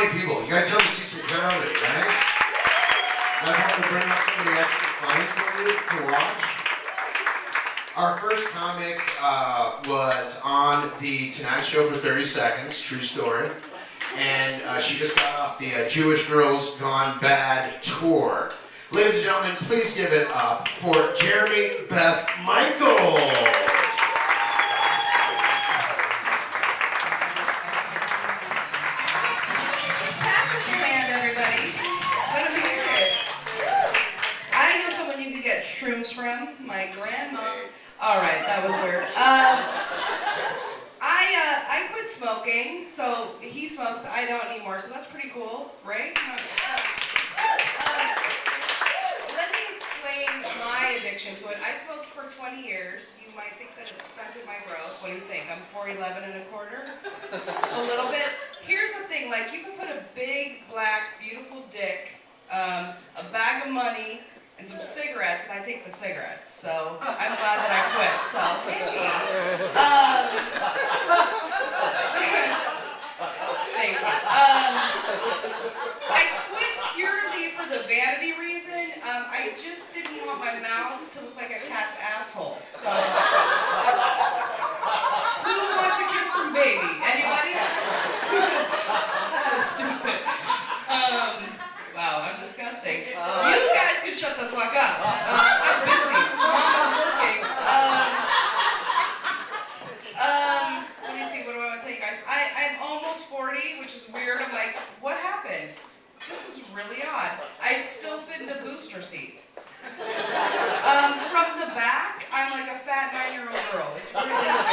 funny people. You guys come to see some comedy, right? I hope to bring up somebody extra funny for you to watch. Our first comic was on the Tonight Show for 30 seconds, true story. And she just got off the Jewish Girls Gone Bad tour. Ladies and gentlemen, please give it up for Jeremy Beth Michaels. Shrooms from my grandma. All right, that was weird. I quit smoking, so he smokes. I don't anymore, so that's pretty cool, right? Let me explain my addiction to it. I smoked for 20 years. You might think that it stunted my growth. What do you think? I'm 4'11" and a quarter. A little bit. Here's the thing: like you can put a big, black, beautiful dick, a bag of money, and some cigarettes, and I take the cigarettes, so I'm glad that I quit, so thank you. Thank you. I quit purely for the vanity reason. I just didn't want my mouth to look like a cat's asshole, so. Who wants a kiss from baby? Anybody? So stupid. Wow, I'm disgusting. You guys can shut the fuck up. I'm busy. Mama's working. Let me see, what do I want to tell you guys? I'm almost 40, which is weird. I'm like, what happened? This is really odd. I still fit in a booster seat. From the back, I'm like a fat 9-year-old girl. It's really weird.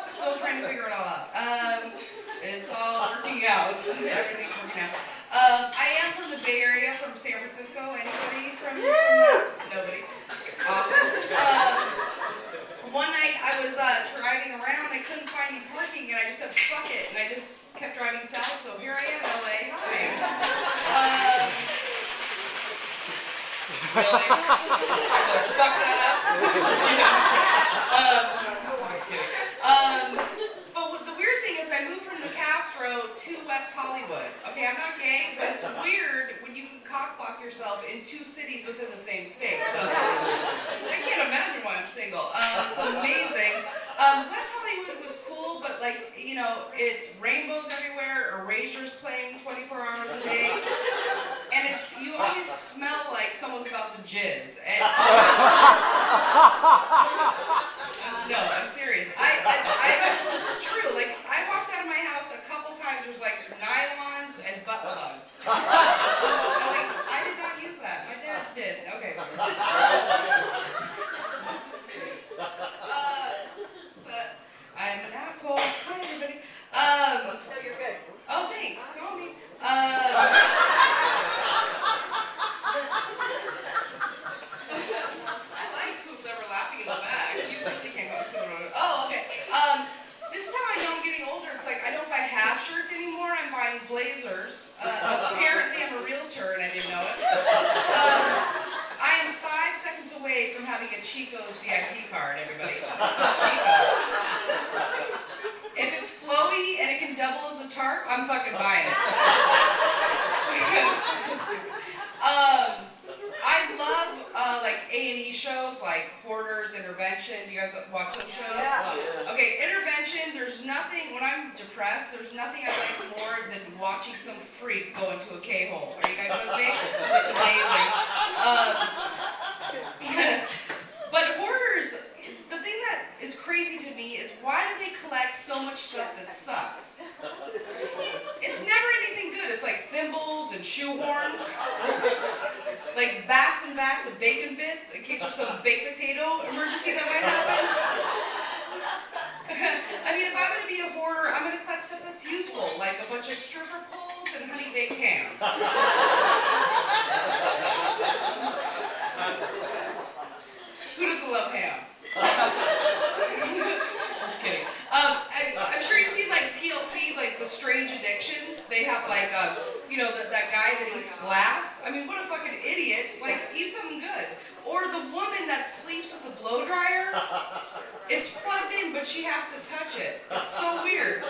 Still trying to figure it all out. It's all working out. Everything's working out. I am from the Bay Area, from San Francisco. Anybody from that? Nobody. Awesome. One night I was driving around. I couldn't find any parking, and I just said, fuck it. And I just kept driving south. So here I am, LA. Hi. Really? Fuck that up? Just kidding. But the weird thing is I moved from the Castro to West Hollywood. Okay, I'm not gay, but it's weird when you can cockblock yourself in 2 cities within the same state. So I can't imagine why I'm single. It's amazing. West Hollywood was cool, but like, you know, it's rainbows everywhere, erasures playing 24 hours a day, and you always smell like someone's about to jizz. And, no, I'm serious. This is true. Like, I walked out of my house a couple times. There's like nylons and butt plugs. Like, I did not use that. My dad did. Okay. But I'm an asshole. Hi, everybody. No, you're good. Oh, thanks. Call me. I like who's ever laughing in the back. You really can't go to. Oh, okay. This is how I know I'm getting older. It's like I don't buy half shirts anymore. I'm buying blazers. Apparently, I'm a realtor and I didn't know it. I am 5 seconds away from having a Chico's VIP card, everybody. Chico's. If it's flowy and it can double as a tarp, I'm fucking buying it. I love like A&E shows like Hoarders, Intervention. Do you guys watch those shows? Yeah. Okay, Intervention, there's nothing, when I'm depressed, there's nothing I like more than watching some freak go into a K-hole. Are you guys with me? It's amazing. But Hoarders, the thing that is crazy to me is why do they collect so much stuff that sucks? It's never anything good. It's like thimbles and shoehorns. Like bats and bats of bacon bits in case there's some baked potato emergency that might happen. I mean, if I'm going to be a hoarder, I'm going to collect stuff that's useful, like a bunch of stripper poles and honey baked hams. Who doesn't love ham? Just kidding. I'm sure you've seen like TLC, like the Strange Addictions. They have like, you know, that guy that eats glass. I mean, what a fucking idiot. Like, eat something good. Or the woman that sleeps with a blow dryer. It's plugged in, but she has to touch it. It's so weird.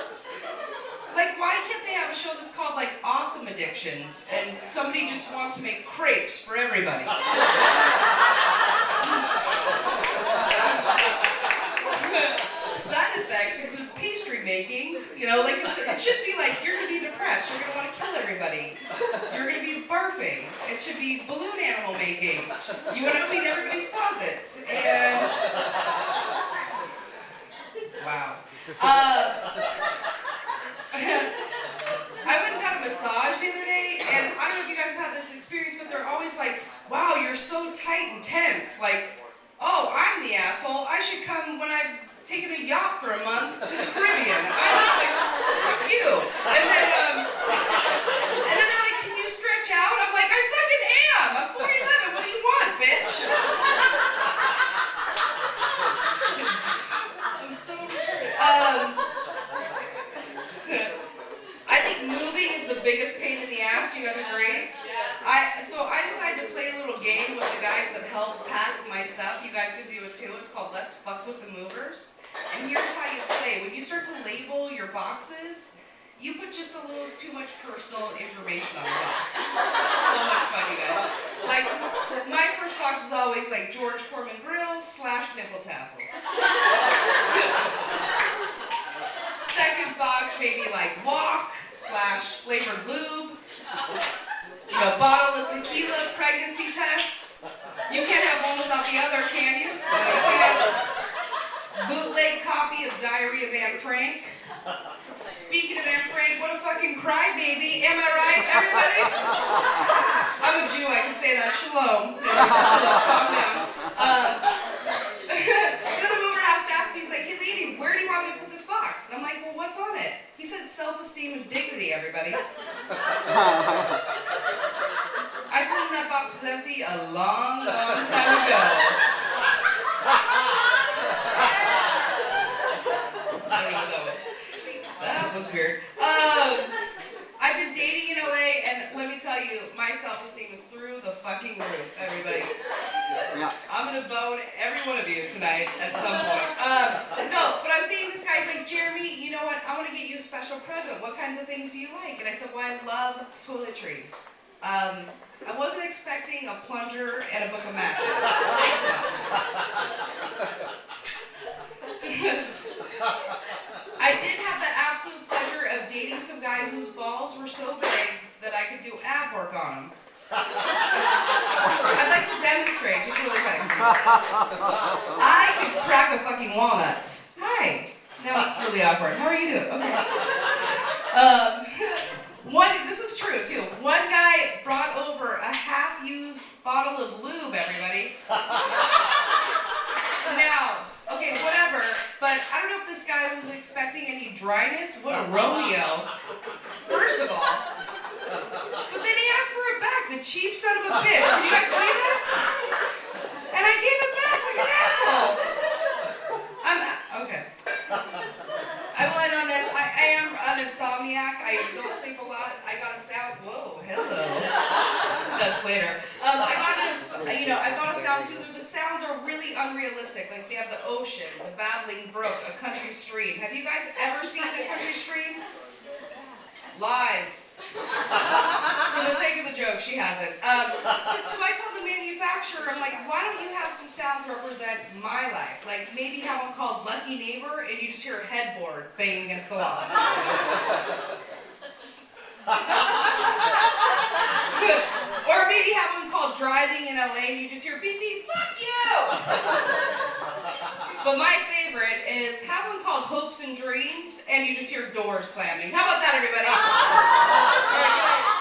Like, why can't they have a show that's called, like, Awesome Addictions, and somebody just wants to make crepes for everybody? Side effects include pastry making, you know, like, it should be like, you're gonna be depressed, you're gonna want to kill everybody. You're gonna be barfing. It should be balloon animal making. You wanna clean everybody's closet. And... wow. I went and got a massage the other day, and I don't know if you guys have had this experience, but they're always like, wow, you're so tight and tense. Like, oh, I'm the asshole. I should come when I've taken a yacht for a month to the Caribbean. I'm like, fuck you. And then they're like, can you stretch out? I'm like, I fucking am. I'm 4'11". What do you want, bitch? I'm so retarded. I think moving is the biggest pain in the ass. Do you guys agree? So I decided to play a little game with the guys that help pack my stuff. You guys can do it too. It's called Let's Fuck with the Movers. And here's how you play. When you start to label your boxes, you put just a little too much personal information on the box. So much fun, you guys. Like, my first box is always like George Foreman Grill / nipple tassels. Second box, maybe like walk / flavored lube. You know, bottle of tequila, pregnancy test. You can't have one without the other, can you? No, you can't. Bootleg copy of Diary of Anne Frank. Speaking of Anne Frank, what a fucking crybaby. Am I right, everybody? I'm a Jew, I can say that. Shalom. Calm down. The other mover has to ask me, he's like, hey lady, where do you want me to put this box? And I'm like, well, what's on it? He said self-esteem and dignity, everybody. I told him that box was empty a long, long time ago. I don't know what that was. That was weird. I've been dating in LA, and let me tell you, my self-esteem is through the fucking roof, everybody. Yeah. I'm gonna bone every one of you tonight at some point. No, but I was dating this guy, he's like, Jeremy, you know what, I want to get you a special present. What kinds of things do you like? And I said, well, I love toiletries. I wasn't expecting a plunger and a book of matches. Thanks a lot. I did have the absolute pleasure of dating some guy whose balls were so big that I could do ab work on them. I'd like to demonstrate, just really quick. I could crack a fucking walnut. Hi. Now it's really awkward. How are you doing? Okay. This is true too. One guy brought over a half-used bottle of lube, everybody. Now, okay, whatever, but I don't know if this guy was expecting any dryness. What a Romeo. First of all. But then he asked for it back, the cheap son of a bitch. Can you guys believe that? And I gave it back like an asshole. Okay. I will end on this. I am an insomniac. I don't sleep a lot. I got a sound. Whoa, hello. That's later. I got a sound too. The sounds are really unrealistic. Like they have the ocean, the babbling brook, a country stream. Have you guys ever seen a country stream? Lies. For the sake of the joke, she hasn't. So I called the manufacturer. I'm like, why don't you have some sounds represent my life? Like maybe have one called Lucky Neighbor, and you just hear a headboard banging against the wall. Or maybe have one called Driving in LA, and you just hear beep beep, fuck you. But my favorite is have one called Hopes and Dreams, and you just hear doors slamming. How about that, everybody? All right, good.